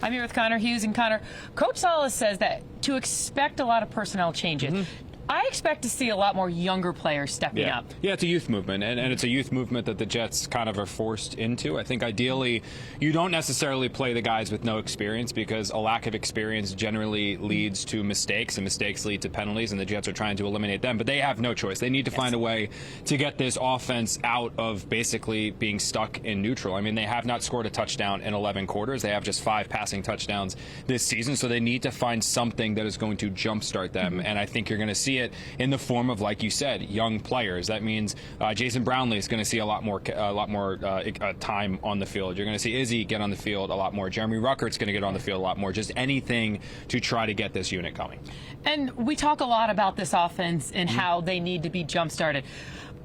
I'm here with Connor Hughes. And Connor, Coach Salas says that to expect a lot of personnel changes. I expect to see a lot more younger players stepping up. Yeah, it's a youth movement, and it's a youth movement that the Jets kind of are forced into. I think ideally you don't necessarily play the guys with no experience, because a lack of experience generally leads to mistakes, and mistakes lead to penalties, and the Jets are trying to eliminate them. But they have no choice. They need to find a way to get this offense out of basically being stuck in neutral. I mean, they have not scored a touchdown in 11 quarters. They have just 5 passing touchdowns this season, so they need to find something that is going to jumpstart them. And I think you're going to see it in the form of, like you said, young players. That means Jason Brownlee is going to see a lot more time on the field. You're going to see Izzy get on the field a lot more. Jeremy Ruckert's going to get on the field a lot more. Just anything to try to get this unit going. And we talk a lot about this offense and how they need to be jump-started.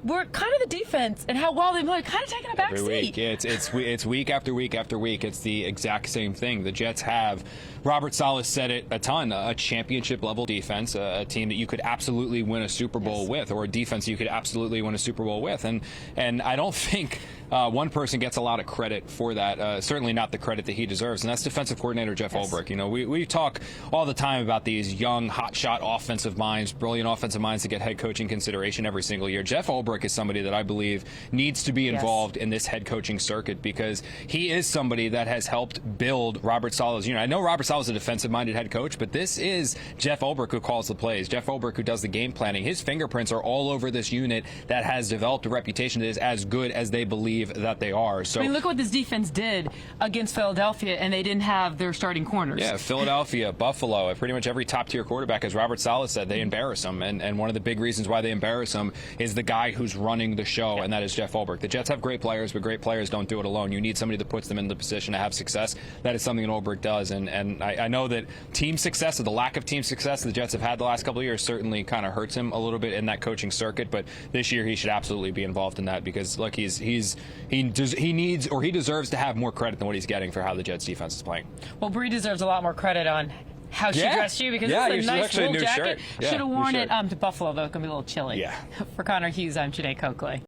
We're kind of the defense and how well they've played, kind of taking a back seat. Yeah, it's week after week after week. It's the exact same thing. The Jets have, Robert Salas said it a ton, a championship-level defense, a team that you could absolutely win a Super Bowl with, or a defense you could absolutely win a Super Bowl with. And I don't think one person gets a lot of credit for that, certainly not the credit that he deserves, and that's defensive coordinator Jeff Ulbrich. You know, we talk all the time about these young, hotshot offensive minds, brilliant offensive minds that get head coaching consideration every single year. Jeff Ulbrich is somebody that I believe needs to be involved in this head coaching circuit, because he is somebody that has helped build Robert Salas' unit. I know Robert Salas is a defensive-minded head coach, but this is Jeff Ulbrich who calls the plays, Jeff Ulbrich who does the game planning. His fingerprints are all over this unit that has developed a reputation that is as good as they believe that they are. So, I mean, look what this defense did against Philadelphia, and they didn't have their starting corners. Yeah, Philadelphia, Buffalo, pretty much every top-tier quarterback, as Robert Salas said, they embarrass them. And one of the big reasons why they embarrass them is the guy who's running the show, and that is Jeff Ulbrich. The Jets have great players, but great players don't do it alone. You need somebody that puts them in the position to have success. That is something that Ulbrich does. And I know that team success, or the lack of team success the Jets have had the last couple of years, certainly kind of hurts him a little bit in that coaching circuit. But this year he should absolutely be involved in that, because look, he needs, or he deserves to have more credit than what he's getting for how the Jets defense is playing. Well, Bree deserves a lot more credit on how she dressed you, because it's a nice wool jacket. Should have worn it to Buffalo, though. It's going to be a little chilly. For Connor Hughes, I'm Jeane Coakley.